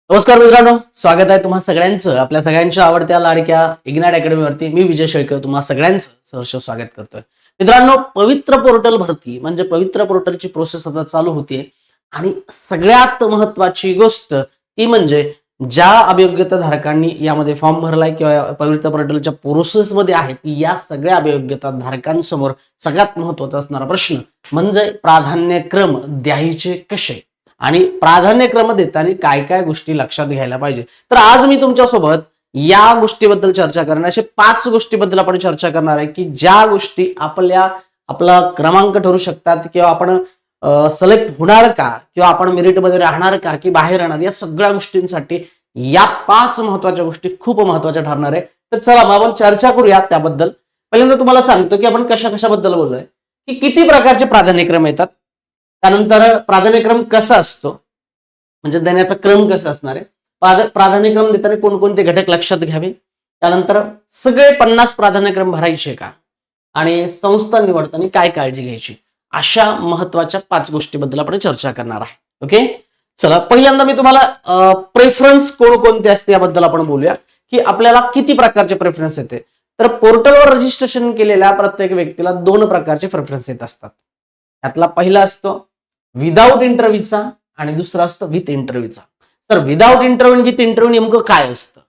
नमस्कार मित्रांनो, स्वागत आहे तुम्हा सगळ्यांचं आपल्या सगळ्यांच्या आवडत्या लाडक्या इग्नाइट अकॅडमीवरती. मी विजय शेळके तुम्हा सगळ्यांचं सहर्ष स्वागत करतोय. मित्रांनो, पवित्र पोर्टल भरती म्हणजे पवित्र पोर्टलची प्रोसेस आता चालू होतीये आणि सगळ्यात महत्वाची गोष्ट ती म्हणजे ज्या अभियोग्यता धारकांनी यामध्ये फॉर्म भरलाय किंवा पवित्र पोर्टलच्या प्रोसेसमध्ये आहेत, या सगळ्या अभियोग्यता धारकांसमोर सगळ्यात महत्वाचा असणारा प्रश्न म्हणजे प्राधान्यक्रम द्यायचे कसे आणि प्राधान्यक्रम देताना काय काय गोष्टी लक्षात घ्यायला पाहिजे. तर आज मी तुमच्यासोबत या गोष्टीबद्दल चर्चा करणार, अशा 5 गोष्टीबद्दल आपण चर्चा करणार आहे की ज्या गोष्टी आपला क्रमांक ठरू शकतात किंवा आपण सिलेक्ट होणार का किंवा आपण मेरिटमध्ये राहणार का की बाहेर राहणार, या सगळ्या गोष्टींसाठी या 5 महत्वाच्या गोष्टी खूप महत्वाच्या ठरणार आहे. तर चला मग आपण चर्चा करूया त्याबद्दल. पहिल्यांदा तुम्हाला सांगतो की आपण कशाबद्दल बोललोय, की किती प्रकारचे प्राधान्यक्रम येतात, त्यानंतर प्राधान्यक्रम कसा असतो म्हणजे देण्याचा क्रम कसा असणार आहे, प्राधान्यक्रम देताना कोणकोणते घटक लक्षात घ्यावे, त्यानंतर सगळे 50 प्राधान्यक्रम भरायचे का आणि संस्था निवडताना काय काळजी घ्यायची, अशा महत्वाच्या 5 गोष्टीबद्दल आपण चर्चा करणार आहे. ओके, चला पहिल्यांदा मी तुम्हाला प्रेफरन्स कोणकोणते असते याबद्दल आपण बोलूया की आपल्याला किती प्रकारचे प्रेफरन्स येते. तर पोर्टलवर रजिस्ट्रेशन केलेल्या प्रत्येक व्यक्तीला 2 प्रकारचे प्रेफरन्स येत असतात. त्यातला पहिला असतो विदाऊट इंटरव्ह्यूचा आणि दुसरा असतो विथ इंटरव्ह्यूचा. तर विदाऊट इंटरव्ह्यू विथ इंटरव्ह्यू नेमकं काय असतं,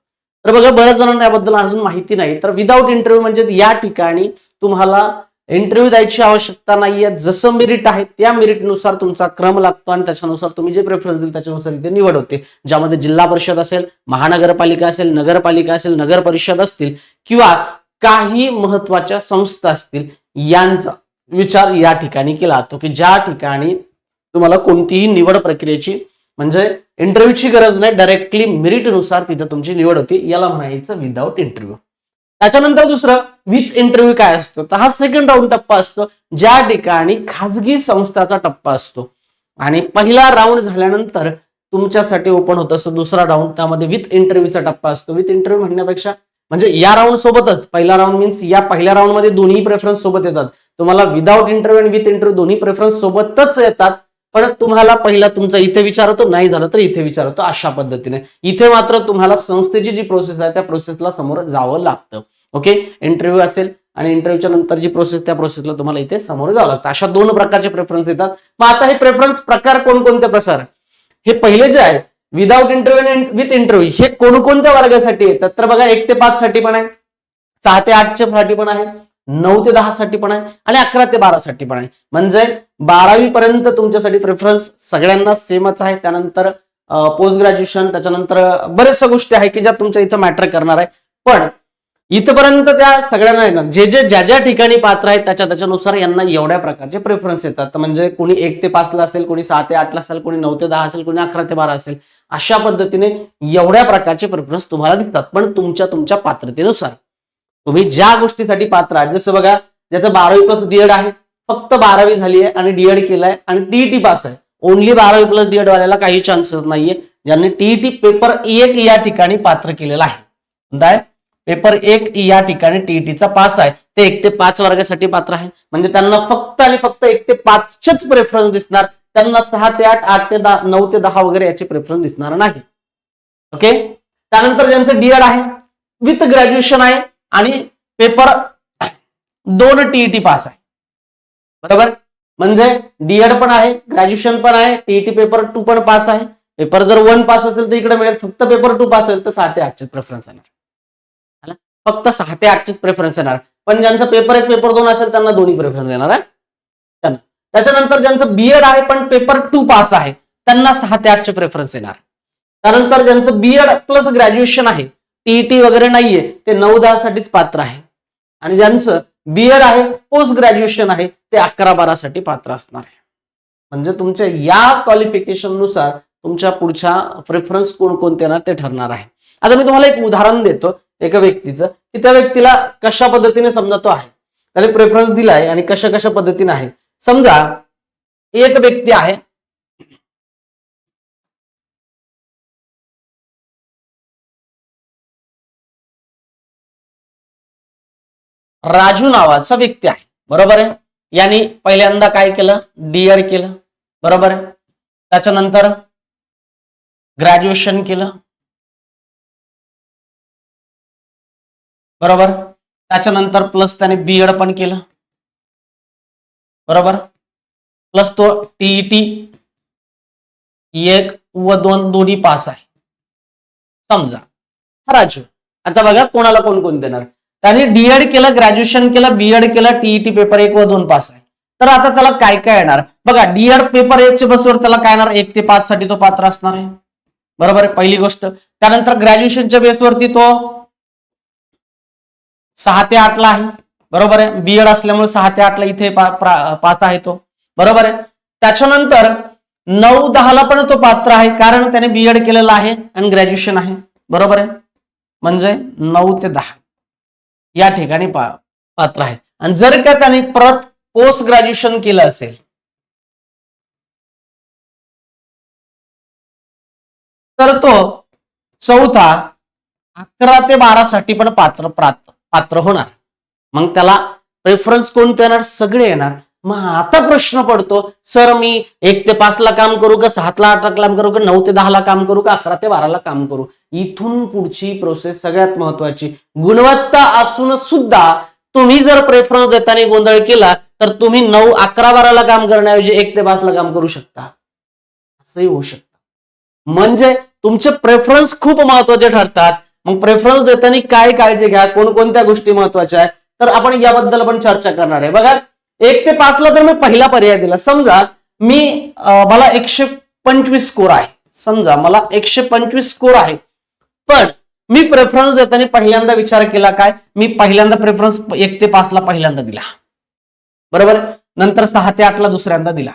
तर बघा बऱ्याच जणांना याबद्दल अजून माहिती नाही. तर विदाऊट इंटरव्ह्यू म्हणजे या ठिकाणी तुम्हाला इंटरव्ह्यू द्यायची आवश्यकता नाहीये. जसं मेरिट आहे त्या मेरिटनुसार तुमचा क्रम लागतो आणि त्याच्यानुसार तुम्ही जे प्रेफरन्स दिल त्याच्यानुसार इथे निवड होते. ज्यामध्ये जिल्हा परिषद असेल, महानगरपालिका असेल, नगरपालिका असेल, नगर परिषद असतील किंवा काही महत्वाच्या संस्था असतील, यांचा विचार या ठिकाणी केला जातो की ज्या ठिकाणी तुम्हाला कोणतीही निवड प्रक्रियेची म्हणजे इंटरव्ह्यूची गरज नाही, डायरेक्टली मेरिटनुसार तिथे तुमची निवड होती. याला म्हणायचं विदाऊट इंटरव्ह्यू. त्याच्यानंतर दुसरं विथ इंटरव्ह्यू काय असतो, तर हा सेकंड राऊंड टप्पा असतो ज्या ठिकाणी खाजगी संस्थाचा टप्पा असतो आणि पहिला राऊंड झाल्यानंतर तुमच्यासाठी ओपन होत असतो दुसरा राऊंड, त्यामध्ये विथ इंटरव्ह्यूचा टप्पा असतो. विथ इंटरव्ह्यू म्हणण्यापेक्षा म्हणजे या राऊंड सोबतच पहिला राऊंड मीन्स या पहिल्या राऊंड मध्ये दोन्ही प्रेफरन्स सोबत येतात. तुम्हाला विदाऊट इंटरव्ह्यू आणि विथ इंटरव्ह्यू दोन्ही प्रेफरन्स सोबतच येतात, पण तुम्हाला पहिला तुमचा इथे विचारतो, नाही झालं तर इथे विचारतो, अशा पद्धतीने. इथे मात्र तुम्हाला संस्थेची जी प्रोसेस आहे त्या प्रोसेसला समोर जावं लागतं. ओके, इंटरव्ह्यू असेल आणि इंटरव्ह्यूच्या नंतर जी प्रोसेस त्या प्रोसेसला तुम्हाला इथे समोर जावं लागतं. अशा 2 प्रकारचे प्रेफरन्स येतात. मग आता हे प्रेफरन्स प्रकार कोणकोणते प्रसार, हे पहिले जे आहे विदाऊट इंटरव्ह्यू आणि विथ इंटरव्ह्यू, हे कोणकोणत्या वर्गासाठी येतात, तर बघा 1 ते 5 साठी पण आहे, 6 ते 8 साठी पण आहे, 9 ते 10 साठी पण आहे आणि 11 ते 12 साठी पण आहे. म्हणजे 12वी पर्यंत तुमच्यासाठी प्रेफरन्स सगळ्यांना सेमच आहे. त्यानंतर पोस्ट ग्रॅज्युएशन, त्याच्यानंतर बऱ्याचशा गोष्टी आहेत की ज्या तुमच्या इथं मॅटर करणार आहे. पण इथपर्यंत त्या सगळ्यांना येणार, ज्या ज्या ठिकाणी पात्र आहेत त्याच्यानुसार यांना एवढ्या प्रकारचे प्रेफरन्स येतात. म्हणजे कोणी 1 ते 5 ला असेल, कोणी 6 ते 8 ला असेल, कोणी 9 ते 10 असेल, कोणी 11 ते 12 असेल. अशा पद्धतीने एवढ्या प्रकारचे प्रेफरन्स तुम्हाला दिसतात. पण तुमच्या पात्रतेनुसार तुम्ही ज्या गोष्टीसाठी पात्र आहात, जसं बघा ज्याचं 12वी प्लस डीएड आहे, फक्त 12वी झाली आहे आणि डीएड केलाय आणि टीईटी पास आहे, ओनली 12वी प्लस डीएड वाल्याला काही चान्सेस नाहीये. ज्यांनी टीईटी पेपर 1 या ठिकाणी पात्र केलेला आहे, पेपर 1 या ठिकाणी टीईटीचा पास आहे, ते 1 ते 5 वर्गासाठी पात्र आहे. म्हणजे त्यांना फक्त आणि फक्त 1 ते 5चेच प्रेफरन्स दिसणार, त्यांना 6 ते 8, 8 ते 10, 9 ते 10 वगैरे याचे प्रेफरन्स दिसणार नाही. ओके, त्यानंतर ज्यांचं डीएड आहे, विथ ग्रॅज्युएशन आहे आणि पेपर 2 टीईटी पास आहे, बरोबर. म्हणजे डीएड पण आहे, ग्रॅज्युएशन पण आहे, टीईटी पेपर 2 पण पास आहे. पेपर जर 1 पास असेल तर इकडे मिळेल, फक्त पेपर 2 पास असेल तर 6 ते 8 प्रेफरन्स येणार, फक्त 6 ते 8 प्रेफरन्स येणार. पण ज्यांचं पेपर 1 पेपर 2 असेल त्यांना दोन्ही प्रेफरन्स येणार आहे. त्याच्यानंतर ज्यांचं बीएड आहे पण पेपर 2 पास आहे त्यांना 6 ते 8 प्रेफरन्स येणार. त्यानंतर ज्यांचं बीएड प्लस ग्रॅज्युएशन आहे, टीईटी वगैरे नाहीये, ते 9-10 साठीच पात्र आहे. आणि ज्यांचं बीएड आहे, पोस्ट ग्रॅज्युएशन आहे, ते 11-12 साठी पात्र असणार आहे. म्हणजे तुमच्या या क्वालिफिकेशन नुसार तुमच्या पुढच्या प्रेफरन्स कोणकोणते येणार ते ठरणार आहे. आता मी तुम्हाला एक उदाहरण देतो एका व्यक्तीचं, की त्या व्यक्तीला कशा पद्धतीने समजा तो आहे, त्याने प्रेफरन्स दिलाय आणि कशा पद्धतीने आहे. समजा एक व्यक्ती आहे, राजू नावाचा व्यक्ती आहे, बरोबर आहे. यांनी पहिल्यांदा काय केलं, डीएड केलं, बरोबर आहे. त्याच्यानंतर ग्रॅज्युएशन केलं, बरोबर, त्याच्यानंतर प्लस त्याने बीएड पण केलं, बरोबर, प्लस तो टीईटी 1 व 2 दोन्ही पास आहे समजा राजू. आता बघा कोणाला कोण कोण देणार. त्याने डीएड केलं, ग्रॅज्युएशन केलं, बीएड केलं, टीईटी पेपर 1 व 2 पास आहे. तर आता त्याला काय काय येणार बघा. डीएड पेपर 1 च्या बसवर त्याला काय येणार, 1 ते 5 साठी तो पात्र असणार आहे, बरोबर आहे, पहिली गोष्ट. त्यानंतर ग्रॅज्युएशनच्या बेसवरती तो 6 ते 8 ला आहे, बरोबर आहे, बीएड असल्यामुळे 6 ते 8 ला इथे पास आहे तो, बरोबर आहे. त्याच्यानंतर 9-10 ला पण तो पात्र आहे, कारण त्याने बीएड केलेला आहे आणि ग्रॅज्युएशन आहे, बरोबर आहे. म्हणजे 9 ते 10 या ठिकाणी पात्र आहे. आणि जर का त्याने परत पोस्ट ग्रॅज्युएशन केलं असेल तर तो चौथा 11 ते 12 साठी पण पात्र होणार. मग त्याला प्रेफरन्स कोणते येणार, सगळे येणार. मग आता प्रश्न पडतो, सर मी 1 ते 5 ला काम करू का, 7 ला 8 ला काम करू का, 9 ते 10 ला काम करू का, 11 ते 12 ला काम करू. इथून पुढची प्रोसेस सगळ्यात महत्वाची. गुणवत्ता असून सुद्धा तुम्ही जर प्रेफरन्स देताना गोंधळ केला तर तुम्ही 9, 11, 12 ला काम करण्याऐवजी 1 ते 5 ला काम करू शकता, असंही होऊ शकतं. म्हणजे तुमचे प्रेफरन्स खूप महत्वाचे ठरतात. मग प्रेफरन्स देताना काय काळजी घ्या, कोणकोणत्या गोष्टी महत्वाच्या आहेत, तर आपण याबद्दल पण चर्चा करणार आहे. बघा 1 ते 5 ला तर मी पहिला पर्याय दिला. समजा मला 125 स्कोर आहे, समजा मला 125 स्कोर आहे, पण मी प्रेफरन्स देताना पहिल्यांदा विचार केला काय, मी पहिल्यांदा प्रेफरन्स 1 ते 5 ला पहिल्यांदा दिला, बरोबर. नंतर 6 ते 8 ला दुसऱ्यांदा दिला,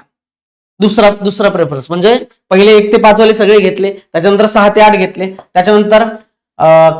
दुसरा प्रेफरन्स. म्हणजे पहिले 1 ते 5 वाले सगळे घेतले, त्याच्यानंतर 6 ते 8 घेतले, त्याच्यानंतर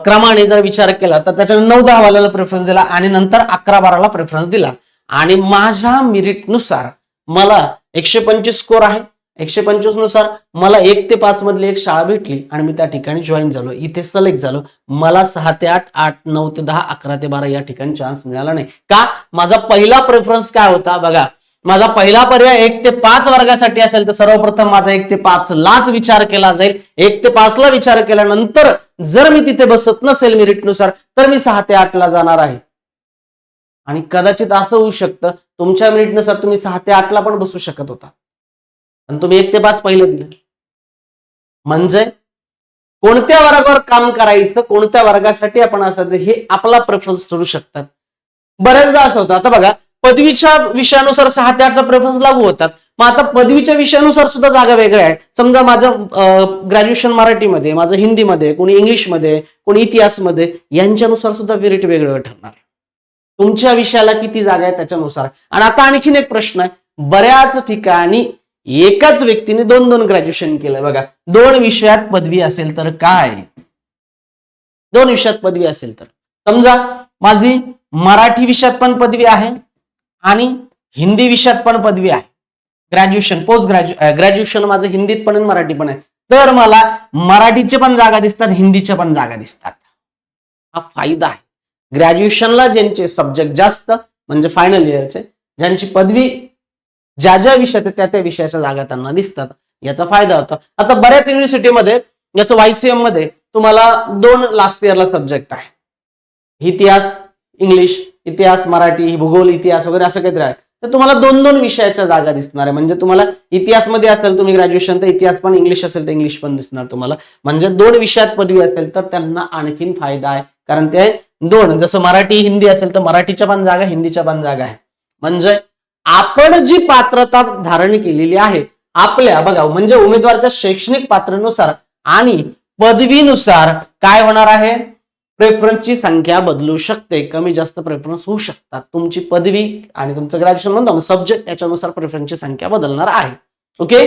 क्रमाने जर विचार केला तर त्याच्यानंतर 9-10 वाल्याला प्रेफरन्स दिला आणि नंतर 11-12 ला प्रेफरन्स दिला. आणि माझ्या मेरिट नुसार मला 125 स्कोर आहे, 125 नुसार मला 1 ते 5 मधली एक शाळा भेटली आणि मी त्या ठिकाणी जॉईन झालो, इथे सिलेक्ट झालो. मला 6 ते 8, 8, 9 ते 10, 11 ते 12 या ठिकाणी चान्स मिळाला नाही का. माझा पहिला प्रेफरन्स काय होता बघा. माझा पहिला पर्याय 1 ते 5 वर्गासाठी असेल तर सर्वप्रथम माझा 1 ते 5 लाच विचार केला जाईल. 1 ते 5 ला विचार केल्यानंतर जर मी तिथे बसत नसेल मेरिटनुसार तर मी 6 ते 8 ला जाणार आहे. आणि कदाचित असं होऊ शकतं तुमच्या मेरिटनुसार तुम्ही 6 ते 8 ला पण बसू शकत होता आणि तुम्ही 1 ते 5 पहिले दिले. म्हणजे कोणत्या वर्गावर काम करायचं, कोणत्या वर्गासाठी आपण असायचं हे आपला प्रेफरन्स ठरू शकतात. बऱ्याचदा असं होतं. आता बघा पदवीच्या विषयानुसार 6 ते 8 ला प्रेफरन्स लागू होतात. मग आता पदवीच्या विषयानुसार सुद्धा जागा वेगळ्या आहेत. समजा माझं ग्रॅज्युएशन मराठीमध्ये, माझं हिंदीमध्ये, कोणी इंग्लिशमध्ये, कोणी इतिहासमध्ये, यांच्यानुसार सुद्धा मेरिट वेगळं ठरणार आहे. तुमच्या विषयाला किती जागा आहे त्याच्यानुसार. आणि आता आणखीन एक प्रश्न आहे, बऱ्याच ठिकाणी एकाच व्यक्तीने 2-2 ग्रॅज्युएशन केलंय बघा. 2 विषयात पदवी असेल तर काय, 2 विषयात पदवी असेल तर समजा माझी मराठी विषयात पण पदवी आहे आणि हिंदी विषयात पण पदवी आहे. ग्रॅज्युएशन ग्रॅज्युएशन माझं हिंदीत पण आणि मराठी पण आहे, तर मला मराठीचे पण जागा दिसतात, हिंदीच्या पण जागा दिसतात. हा फायदा आहे. ग्रॅज्युएशनला ज्यांचे सब्जेक्ट जास्त म्हणजे फायनल इयरचे, ज्यांची पदवी ज्या ज्या विषयात त्या त्या विषयाच्या जागा त्यांना दिसतात, याचा फायदा होतो. आता बऱ्याच युनिव्हर्सिटीमध्ये याचं YCM मध्ये तुम्हाला 2 लास्ट इयरला सब्जेक्ट आहे, इतिहास इंग्लिश, इतिहास मराठी, भूगोल इतिहास वगैरे असं काहीतरी आहे. तर तुम्हाला 2-2 विषयाच्या जागा दिसणार आहे. म्हणजे तुम्हाला इतिहासमध्ये असेल तुम्ही ग्रॅज्युएशन तर इतिहास पण, इंग्लिश असेल तर इंग्लिश पण दिसणार तुम्हाला. म्हणजे 2 विषयात पदवी असेल तर त्यांना आणखीन फायदा आहे, कारण ते 2 जसं मराठी हिंदी असेल तर मराठीच्या पण जागा, हिंदीच्या पण जागा आहे. म्हणजे आपण जी पात्रता धारण केलेली आहे आपल्या बघा, म्हणजे उमेदवाराच्या शैक्षणिक पात्रतेनुसार आणि पदवीनुसार काय होणार आहे, प्रेफरन्सची संख्या बदलू शकते, कमी जास्त प्रेफरन्स होऊ शकतात. तुमची पदवी आणि तुमचं ग्रॅज्युएशन म्हणतो सब्जेक्ट याच्यानुसार प्रेफरन्सची संख्या बदलणार आहे. ओके.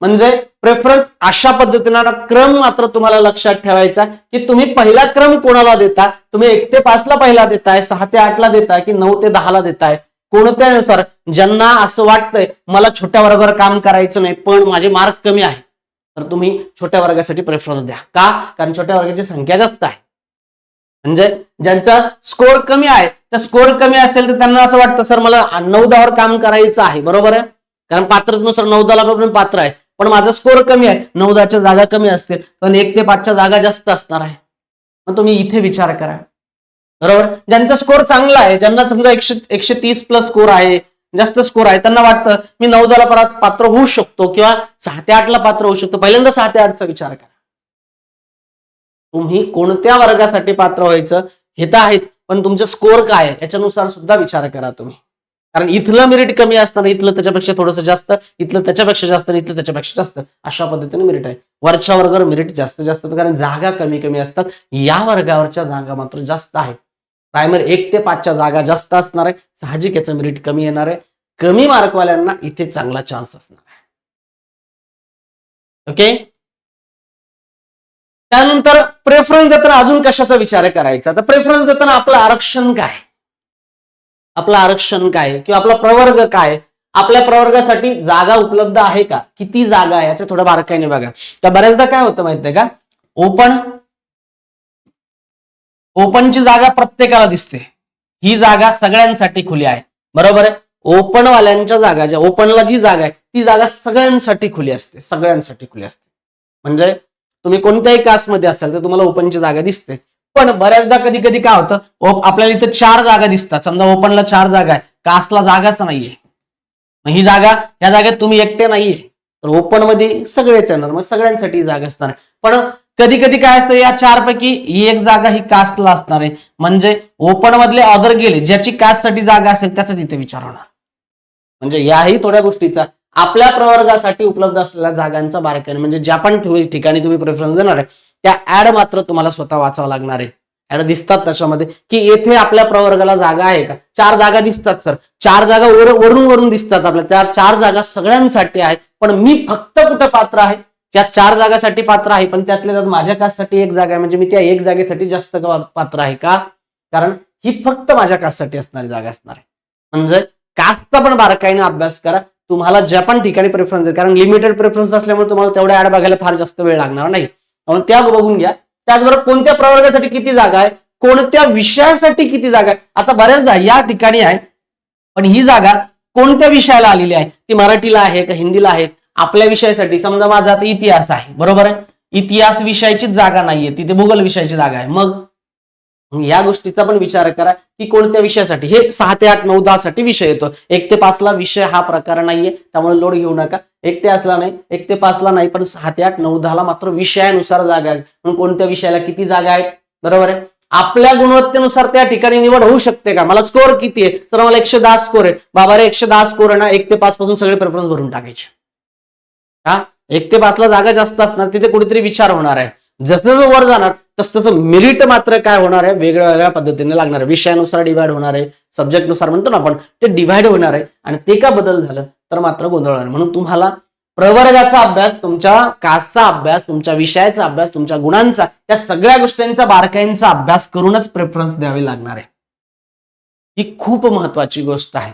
म्हणजे प्रेफरन्स अशा पद्धतीने क्रम मात्र तुम्हाला लक्षात ठेवायचा की तुम्ही पहिला क्रम कोणाला देता. तुम्ही 1 ते 5 ला पहिला देताय, 6 ते 8 ला देताय की 9 ते 10 ला देताय. कोणत्यानुसार ज्यांना असं वाटतंय मला छोट्या वर्गावर काम करायचं नाही पण माझे मार्क कमी आहे, तर तुम्ही छोट्या वर्गासाठी प्रेफरन्स द्या. का, कारण छोट्या वर्गाची संख्या जास्त आहे. म्हणजे ज्यांचा स्कोर कमी आहे, त्या स्कोर कमी असेल तर त्यांना असं वाटतं सर मला 9-10 वर काम करायचं आहे, बरोबर आहे, कारण पात्रतेनुसार 9-10 ला पण पात्र आहे. पण माझा स्कोर कमी आहे, 9-10च्या जागा कमी असतील, पण 1 ते 5च्या जागा जास्त असणार आहे. मग तुम्ही इथे विचार करा. बरोबर, ज्यांचा स्कोर चांगला आहे, ज्यांना समजा 130 प्लस स्कोर आहे, जास्त स्कोर आहे, त्यांना वाटतं मी 9-10ला पात्र होऊ शकतो किंवा 6 ते 8ला पात्र होऊ शकतो. पहिल्यांदा 6 ते 8चा विचार करा. तुम्ही कोणत्या वर्गासाठी पात्र व्हायचं हे तर आहेच, पण तुमचा स्कोर काय आहे याच्यानुसार सुद्धा विचार करा तुम्ही. कारण इथलं मेरिट कमी असताना इथलं त्याच्यापेक्षा थोडंसं जास्त, इथलं त्याच्यापेक्षा जास्त, इथलं त्याच्यापेक्षा जास्त, अशा पद्धतीने मेरिट आहे. वरच्या वर्गावर मेरिट जास्त जास्त, कारण जागा कमी कमी असतात. या वर्गावरच्या जागा मात्र जास्त आहेत. प्रायमरी 1 ते 5च्या जागा जास्त असणार आहे, साहजिक याचं मेरिट कमी येणार आहे. कमी मार्कवाल्यांना इथे चांगला चान्स असणार आहे. ओके, त्यानंतर प्रेफरन्स देताना अजून कशाचा विचार करायचा, तर प्रेफरन्स देताना आपलं आरक्षण काय, आपलं आरक्षण काय किंवा आपला प्रवर्ग काय, आपल्या प्रवर्गासाठी जागा उपलब्ध आहे का, किती जागा आहे याचं थोडं बारकाईने बघा. तर बऱ्याचदा काय होतं माहितीये का, ओपनची जागा प्रत्येकाला दिसते, ही जागा सगळ्यांसाठी खुली आहे. बरोबर आहे, ओपन वाल्यांच्या जागा, ज्या ओपनला जी जागा आहे ती जागा सगळ्यांसाठी खुली असते, सगळ्यांसाठी खुली असते. म्हणजे तुम्ही कोणत्याही कास्टमध्ये असाल तर तुम्हाला ओपनची जागा दिसते. पण बऱ्याचदा कधी कधी काय होतं, आपल्याला इथं 4 जागा दिसतात, समजा ओपनला 4 जागा आहे, कास्टला जागाच नाहीये, मग ही जागा, या जागेत तुम्ही एकटे नाहीये, तर ओपन मध्ये सगळेच येणार, मग सगळ्यांसाठी जागा असणार. पण कधी कधी काय असतं, या 4 पैकी एक जागा ही कास्टला असणार आहे, म्हणजे ओपन मधले ऑर्डर गेले, ज्याची कास्टसाठी जागा असेल त्याचा तिथे विचार होणार. म्हणजे याही थोड्या गोष्टीचा आपल्या प्रवर्गासाठी उपलब्ध असलेल्या जागांचा बारकाईने, म्हणजे ज्या पण ठिकाणी तुम्ही प्रेफरन्स देणार आहे त्या ऍड मात्र तुम्हाला स्वतः वाचावं लागणार आहे. ऍड दिसतात त्याच्यामध्ये की येथे आपल्या प्रवर्गाला जागा आहे का, 4 जागा दिसतात सर, 4 जागा वरून दिसतात आपल्या, त्या 4 जागा सगळ्यांसाठी आहे, पण मी फक्त कुठं पात्र आहे, त्या 4 जागासाठी पात्र आहे, पण त्यातल्या त्यात माझ्या कास्टसाठी 1 जागा आहे, म्हणजे मी त्या 1 जागेसाठी जास्त पात्र आहे का, कारण ही फक्त माझ्या कास्टसाठी असणारी जागा असणार आहे. म्हणजे कास्टचा पण बारकाईने अभ्यास करा. तुम्हाला ज्या पण ठिकाणी प्रेफरन्स आहे, कारण लिमिटेड प्रेफरन्स असल्यामुळे तुम्हाला तेवढ्या ऍड बघायला फार जास्त वेळ लागणार नाही, म्हणून त्या बघून घ्या. त्याचबरोबर कोणत्या प्रवर्गासाठी किती जागा आहे, कोणत्या विषयासाठी किती जागा आहे. आता बऱ्याचदा या ठिकाणी आहे, पण ही जागा कोणत्या विषयाला आलेली आहे, ती मराठीला आहे का हिंदीला आहे. आपल्या विषयासाठी समजा माझा आता इतिहास आहे, बरोबर आहे, इतिहास विषयाचीच जागा नाहीये, तिथे भूगोल विषयाची जागा आहे. मग या गोष्टीचा पण विचार करा की कोणत्या विषयासाठी. हे 6 ते 8, 9, 10 साठी विषय येतो. 1 ते 5ला विषय हा प्रकार नाहीये, त्यामुळे लोड घेऊ नका. 1 ते 8ला नाही, 1 ते 5ला नाही, पण 6 ते 8, 9, 10ला मात्र विषयानुसार जागा आहे. म्हणून कोणत्या विषयाला किती जागा आहेत, बरोबर आहे. आपल्या गुणवत्तेनुसार त्या ठिकाणी निवड होऊ शकते का, मला स्कोअर किती आहे, तर मला 110 स्कोर आहे, बाबा रे 110 स्कोर आहे ना, 1 ते 5 पासून सगळे प्रेफरन्स भरून टाकायचे. हा, 1 ते 5ला जागा जास्त असणार, तिथे कुठेतरी विचार होणार आहे. जसं वर जाणार तसं मेरिट मात्र काय होणार आहे, वेगळ्या वेगळ्या पद्धतीने लागणार आहे, विषयानुसार डिवाइड होणार आहे, सब्जेक्टनुसार म्हणतो ना आपण, ते डिवाइड होणार आहे. आणि ते का बदल झालं तर मात्र गोंधळ होणार. म्हणून तुम्हाला प्रवर्गाचा अभ्यास, तुमच्या कास्टचा अभ्यास, तुमच्या विषयाचा अभ्यास, तुमच्या गुणांचा, या सगळ्या गोष्टींचा बारकाईंचा अभ्यास करूनच प्रेफरन्स द्यावे लागणार आहे. ही खूप महत्वाची गोष्ट आहे.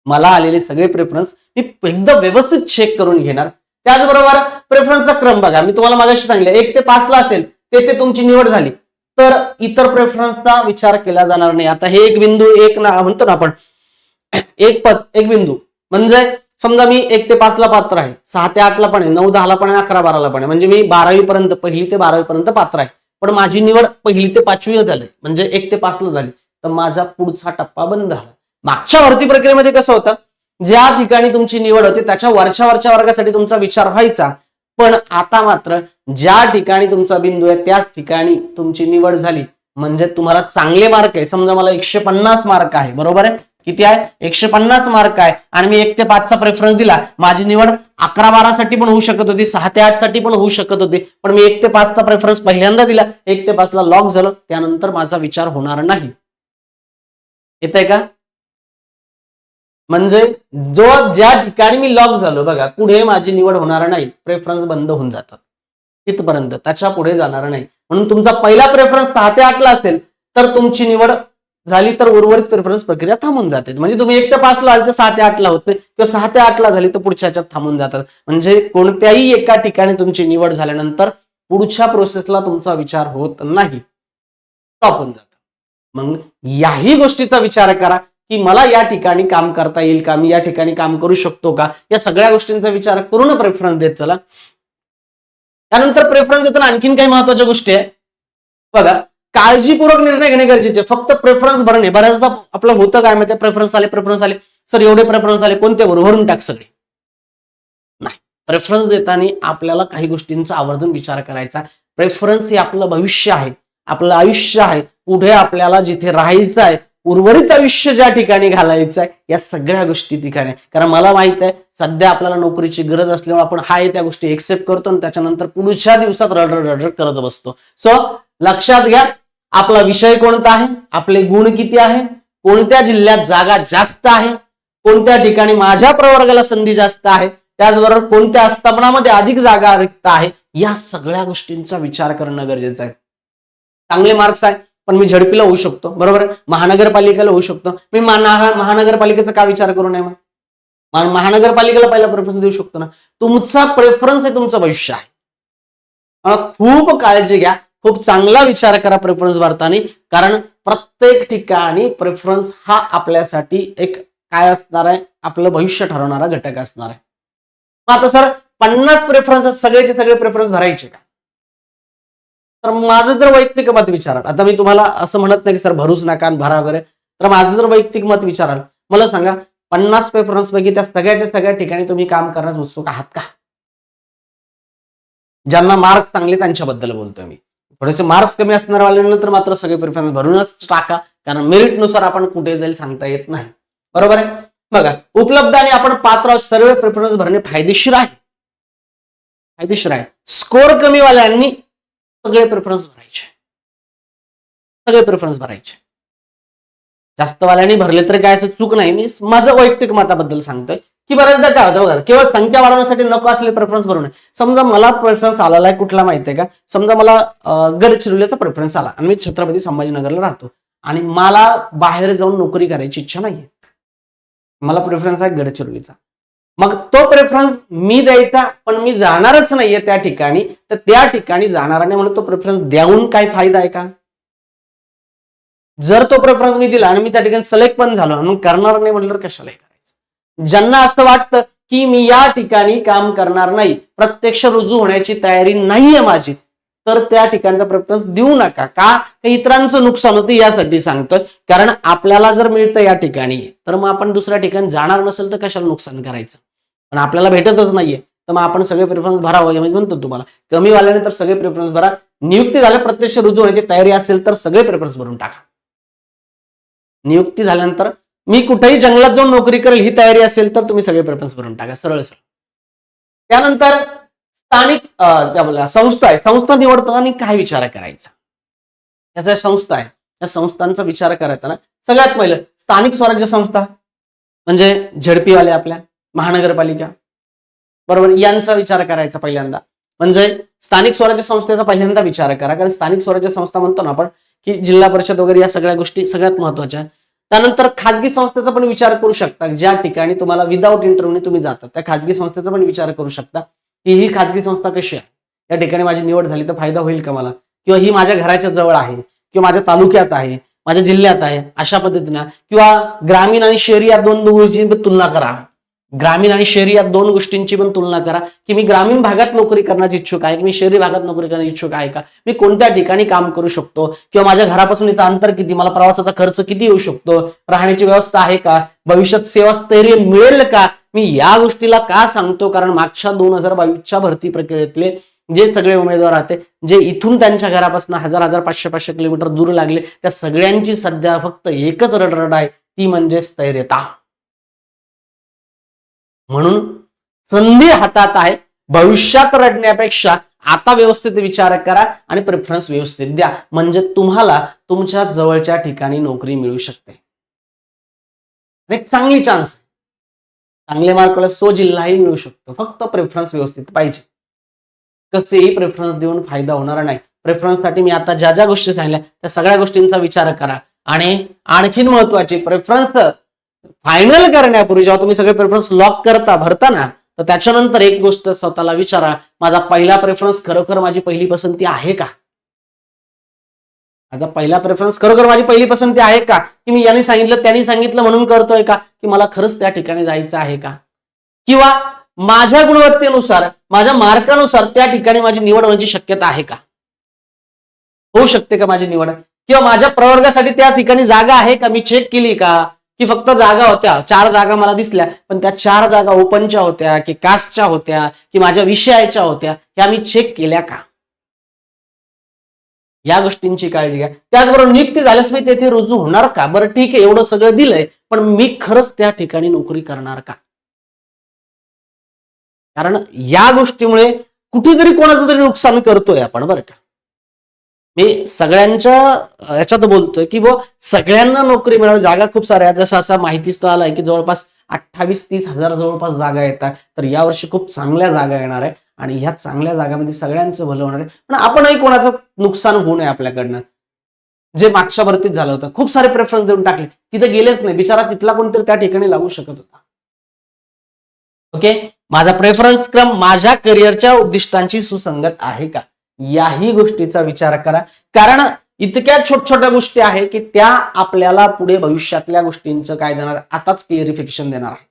मला आलेले सगळे प्रेफरन्स मी एकदम व्यवस्थित चेक करून घेणार. त्याचबरोबर प्रेफरन्सचा क्रम बघा, मी तुम्हाला मागाशी सांगितलं 1 ते 5ला असेल, तेथे तुमची निवड झाली तर इतर प्रेफरन्सचा विचार केला जाणार नाही. आता हे एक बिंदू, एक म्हणतो ना आपण, एक पद एक बिंदू, म्हणजे समजा मी 1 ते 5ला पात्र आहे, 6 ते 8ला पण आहे, 9, 10ला पण आहे, 11, 12ला पण आहे, म्हणजे मी 12वी पर्यंत, 1ली ते 12वी पर्यंत पात्र आहे, पण माझी निवड 1ली ते 5वी झाली, म्हणजे 1 ते 5ला झाली, तर माझा पुढचा टप्पा बंद झाला. मागच्या भरती प्रक्रियेमध्ये कसं होतं, ज्या ठिकाणी तुमची निवड होते त्याच्या वरच्या वर्गासाठी तुमचा विचार व्हायचा, पण आता मात्र ज्या ठिकाणी तुमचा बिंदू आहे त्याच ठिकाणी तुमची निवड झाली, म्हणजे तुम्हाला चांगले मार्क आहे, समजा मला 150 मार्क आहे, बरोबर आहे, किती आहे 150 मार्क आहे, आणि मी 1 ते 5चा प्रेफरन्स दिला, माझी निवड 11, 12 साठी पण होऊ शकत होती, 6 ते 8 साठी पण होऊ शकत होती, पण मी 1 ते 5चा प्रेफरन्स पहिल्यांदा दिला, 1 ते 5ला लॉक झालो, त्यानंतर माझा विचार होणार नाही. येतंय का, म्हणजे ज्या ठिकाणी मी लॉक झालो बघा, पुढे माझी निवड होणार नाही, प्रेफरन्स बंद होऊन जातात तिथपर्यंत, त्याच्या पुढे जाणार नाही. म्हणून तुमचा पहिला प्रेफरन्स 6 ते 8ला असेल तर तुमची निवड झाली तर उर्वरित प्रेफरन्स प्रक्रिया थांबून जाते. म्हणजे तुम्ही 1 ते 5ला आले तर 6 ते 8ला होते, किंवा 6 ते 8ला झाली तर पुढच्या ह्याच्यात थांबून जातात. म्हणजे कोणत्याही एका ठिकाणी तुमची निवड झाल्यानंतर पुढच्या प्रोसेसला तुमचा विचार होत नाही, स्टॉप होऊन जात. मग याही गोष्टीचा विचार करा की मला या ठिकाणी काम करता येईल का, मी या ठिकाणी काम करू शकतो का, या सगळ्या गोष्टींचा विचार करून प्रेफरन्स देत चला. त्यानंतर प्रेफरन्स देताना आणखीन काही महत्वाच्या गोष्टी आहे बघा. काळजीपूर्वक निर्णय घेणे गरजेचे. फक्त प्रेफरन्स भरणे, बऱ्याचदा आपलं होतं काय माहिती, प्रेफरन्स आले सर, एवढे प्रेफरन्स आले, कोणते भरून टाक सगळे. नाही, प्रेफरन्स देताना आपल्याला काही गोष्टींचा आवर्जून विचार करायचा. प्रेफरन्स हे आपलं भविष्य आहे, आपलं आयुष्य आहे, पुढे आपल्याला जिथे राहायचं आहे, उर्वरित आयुष्य ज्या ठिकाणी घालायचं आहे, या सगळ्या गोष्टी ठिकाणी. कारण मला माहित आहे सध्या आपल्याला नोकरीची गरज असल्यामुळे आपण हाय त्या गोष्टी एक्सेप्ट करतो आणि त्याच्यानंतर पुढच्या दिवसात रडरड करत बसतो. सो लक्षात घ्या, आपला विषय कोणता आहे, आपले गुण किती आहे, कोणत्या जिल्ह्यात जागा जास्त आहे, कोणत्या ठिकाणी माझ्या प्रवर्गाला संधी जास्त आहे, त्याचबरोबर कोणत्या आस्थापनामध्ये अधिक जागा रिक्त आहे, या सगळ्या गोष्टींचा विचार करणं गरजेचं आहे. चांगले मार्क्स आहे पण मी झडपीला होऊ शकतो, बरोबर, महानगरपालिकेला होऊ शकतो, मी महानगरपालिकेचा का विचार करू नये, मग महानगरपालिकेला पहिला प्रेफरन्स देऊ शकतो ना. तुमचा प्रेफरन्स आहे, तुमचं भविष्य आहे. खूप काळजी घ्या, खूप चांगला विचार करा प्रेफरन्स भरताना, कारण प्रत्येक ठिकाणी प्रेफरन्स हा आपल्यासाठी एक काय असणार आहे, आपलं भविष्य ठरवणारा घटक असणार आहे. आता सर 50 प्रेफरन्स सगळेचे सगळे प्रेफरन्स भरायचे का, तर माझं जर वैयक्तिक मत विचाराल, आता मी तुम्हाला असं म्हणत नाही की सर भरूच नका भरा वगैरे, तर माझं जर वैयक्तिक मत विचाराल, मला सांगा 50 प्रेफरन्स पैकी त्या सगळ्याच्या सगळ्या ठिकाणी तुम्ही काम करण्यास उत्सुक आहात का? ज्यांना मार्क्स चांगले त्यांच्याबद्दल बोलतोय मी. थोडेसे मार्क्स कमी असणार वाल्यानंतर मात्र सगळे प्रेफरन्स भरूनच टाका, कारण मेरिटनुसार आपण कुठे जाईल सांगता येत नाही, बरोबर आहे. बघा, उपलब्ध आणि आपण पात्र सर्व प्रेफरन्स भरणे फायदेशीर आहे, फायदेशीर आहे. स्कोर कमी वाल्यांनी सगळे प्रेफरन्स भरायचे, सगळे प्रेफरन्स भरायचे. जास्त वाल्यांनी भरले तर काय असं चूक नाही, मी माझं वैयक्तिक मताबद्दल सांगतोय की बऱ्याचदा काय होतं बघा, केवळ संख्या वाढवण्यासाठी नको असलेले प्रेफरन्स भरू नये. समजा मला प्रेफरन्स आलेला आहे कुठला माहितीये का, समजा मला गडचिरोलीचा प्रेफरन्स आला आणि मी छत्रपती संभाजीनगरला राहतो आणि मला बाहेर जाऊन नोकरी करायची इच्छा नाहीये, मला प्रेफरन्स आहे गडचिरोलीचा. मग तो प्रेफरन्स मी द्यायचा, पण मी जाणारच नाहीये त्या ठिकाणी, तर त्या ठिकाणी जाणार नाही म्हणून तो प्रेफरन्स देऊन काय फायदा आहे का? जर तो प्रेफरन्स मी दिला आणि मी त्या ठिकाणी सिलेक्ट पण झालो आणि करणार नाही म्हटल्यावर कशाला करायचं. ज्यांना असं वाटतं की मी या ठिकाणी काम करणार नाही, प्रत्यक्ष रुजू होण्याची तयारी नाहीये माझी, तर त्या ठिकाणचा प्रेफरन्स देऊ नका. का? इतरांचं नुकसान होतं यासाठी सांगतोय, कारण आपल्याला जर मिळतं या ठिकाणी तर मग आपण दुसऱ्या ठिकाणी जाणार नसेल तर कशाला नुकसान करायचं. पण आपल्याला भेटतच नाहीये तर मग आपण सगळे प्रेफरन्स भरावं. म्हणजे म्हणतो तुम्हाला कमी वाल्याने तर सगळे प्रेफरन्स भरा, नियुक्ती झाल्या प्रत्यक्ष रुजू होण्याची तयारी असेल तर सगळे प्रेफरन्स भरून टाका. नियुक्ती झाल्यानंतर मी कुठेही जंगलात जाऊन नोकरी करेल ही तयारी असेल तर तुम्ही सगळे प्रेफरन्स भरून टाका, सरळ सरळ. त्यानंतर स्थानिक संस्था आहे, संस्था निवडताना काय विचार करायचा, याचा संस्था आहे, या संस्थांचा विचार करायचा ना. सगळ्यात पहिलं स्थानिक स्वराज्य संस्था म्हणजे झडपीवाले आपल्या महानगरपालिका, बरोबर, यांचा विचार करायचा पहिल्यांदा. म्हणजे स्थानिक स्वराज्य संस्थेचा पहिल्यांदा विचार करा, कारण स्थानिक स्वराज्य संस्था म्हणतो ना आपण की जिल्हा परिषद वगैरे या सगळ्या गोष्टी सगळ्यात महत्वाच्या. त्यानंतर खाजगी संस्थेचा पण विचार करू शकता, ज्या ठिकाणी तुम्हाला विदाऊट इंटरव्ह्यूने तुम्ही जातात त्या खाजगी संस्थेचा पण विचार करू शकता की ही खाजगी संस्था कशी आहे, या ठिकाणी माझी निवड झाली तर फायदा होईल का मला, किंवा ही माझ्या घराच्या जवळ आहे किंवा माझ्या तालुक्यात आहे, माझ्या जिल्ह्यात आहे, अशा पद्धतीने. किंवा ग्रामीण आणि शहरी या दोन गोष्टींची तुलना करा, ग्रामीण आणि शहरी या दोन गोष्टींची पण तुलना करा की मी ग्रामीण भागात नोकरी करण्याची इच्छुक आहे की मी शहरी भागात नोकरी करण्याची इच्छुक आहे का, मी कोणत्या ठिकाणी काम करू शकतो, किंवा माझ्या घरापासून इथं अंतर किती, मला प्रवासाचा खर्च किती येऊ शकतो, राहण्याची व्यवस्था आहे का, भविष्यात सेवा स्थैर्य मिळेल का. मी या गोष्टीला का सांगतो, कारण मागच्या 2022च्या भरती प्रक्रियेतले जे सगळे उमेदवार होते, जे इथून त्यांच्या घरापासून 1000-500 किलोमीटर दूर लागले, त्या सगळ्यांची सध्या फक्त एकच रडरड आहे, ती म्हणजे स्थैर्यता. म्हणून संधी हातात आहे, भविष्यात रडण्यापेक्षा आता व्यवस्थित विचार करा आणि प्रेफरन्स व्यवस्थित द्या, म्हणजे तुम्हाला तुमच्या जवळच्या ठिकाणी नोकरी मिळू शकते. एक चांगली चान्स, चांगले मार्कला जिल्हाही मिळू शकतो, फक्त प्रेफरन्स व्यवस्थित पाहिजे. कसेही प्रेफरन्स देऊन फायदा होणार नाही. प्रेफरन्ससाठी मी आता ज्या ज्या गोष्टी सांगितल्या त्या सगळ्या गोष्टींचा विचार करा. आणि आणखीन महत्वाची, प्रेफरन्स फायनल करण्यापूर्वी जेव्हा तुम्ही सगळे प्रेफरन्स लॉक भरता ना, तर त्याच्यानंतर एक गोष्ट स्वतःला विचारा, माझा पहिला प्रेफरन्स खरोखर माझी पहिली पसंती आहे का. आता पहिला प्रेफरन्स खरोखर माझी पहिली पसंती आहे का, की मी यांनी सांगितलं त्यांनी सांगितलं म्हणून करतोय का, की मला खरंच त्या ठिकाणी जायचं आहे का, किंवा माझ्या गुणवत्तेनुसार माझ्या मार्कानुसार त्या ठिकाणी माझी निवड होण्याची शक्यता आहे का, होऊ शकते का माझी निवड, किंवा माझ्या प्रवर्गासाठी त्या ठिकाणी जागा आहे का, मी चेक केली का, की फक्त जागा होत्या 4 जागा मला दिसल्या पण त्या 4 जागा ओपनच्या होत्या की कास्टच्या होत्या की माझ्या विषयाच्या होत्या, ह्या मी चेक केल्या का, या गोष्टींची काळजी घ्या. त्याचबरोबर नियुक्ती झाल्यास मी तेथे रुजू होणार का, बरं ठीक आहे एवढं सगळं दिलंय पण मी खरंच त्या ठिकाणी नोकरी करणार का, कारण या गोष्टीमुळे कुठेतरी कोणाचं तरी नुकसान करतोय आपण बरं का. मी सगळ्यांच्या याच्यात बोलतोय की सगळ्यांना नोकरी मिळावी, जागा खूप साऱ्या जसं असं माहितीच तो आलाय की जवळपास 28-30 हजार जवळपास जागा येतात, तर यावर्षी खूप चांगल्या जागा येणार आहे आणि ह्या चांगल्या जागांमध्ये सगळ्यांचं भलं होणार आहे, पण आपणही कोणाचं नुकसान होऊ नये आपल्याकडनं. जे मागच्या भरतीत झालं होतं खूप सारे प्रेफरन्स देऊन टाकले, तिथे गेलेच नाही, बिचारा तिथला कोणतरी त्या ठिकाणी लागू शकत होता. ओके, माझा प्रेफरन्स क्रम माझ्या करिअरच्या उद्दिष्टांची सुसंगत आहे का, याही गोष्टीचा विचार करा, कारण इतक्या छोट्या गोष्टी आहे की त्या आपल्याला पुढे भविष्यातल्या गोष्टींचं काय देणार, आताच क्लिअरिफिकेशन देणार आहे.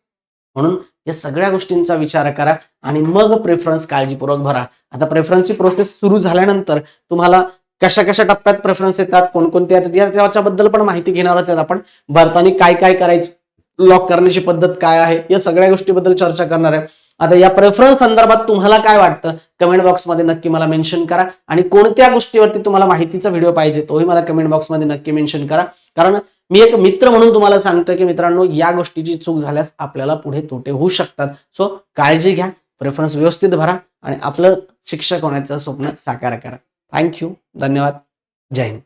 म्हणून या सगळ्या गोष्टींचा विचार करा आणि मग प्रेफरन्स काळजीपूर्वक भरा. आता प्रेफरन्सची प्रोसेस सुरू झाल्यानंतर तुम्हाला कशा कशा टप्प्यात प्रेफरन्स येतात, कोणकोणते येतात त्याच्याबद्दल पण माहिती घेणारच आहेत आपण. भरताना काय काय करायचं, लॉक करण्याची पद्धत काय आहे, या सगळ्या गोष्टीबद्दल चर्चा करणार आहे. आता या प्रेफरन्स संदर्भात तुम्हाला काय वाटतं कमेंट बॉक्समध्ये नक्की मला मेन्शन करा आणि कोणत्या गोष्टीवरती तुम्हाला माहितीचा व्हिडिओ पाहिजे तोही मला कमेंट बॉक्समध्ये नक्की मेन्शन करा, कारण मी एक मित्र म्हणून तुम्हाला सांगतोय की मित्रांनो या गोष्टीची चूक झाल्यास आपल्याला पुढे तोटे होऊ शकतात. सो काळजी घ्या, प्रेफरन्स व्यवस्थित भरा आणि आपलं शिक्षक होण्याचं स्वप्न साकार करा. थँक्यू, धन्यवाद, जय हिंद.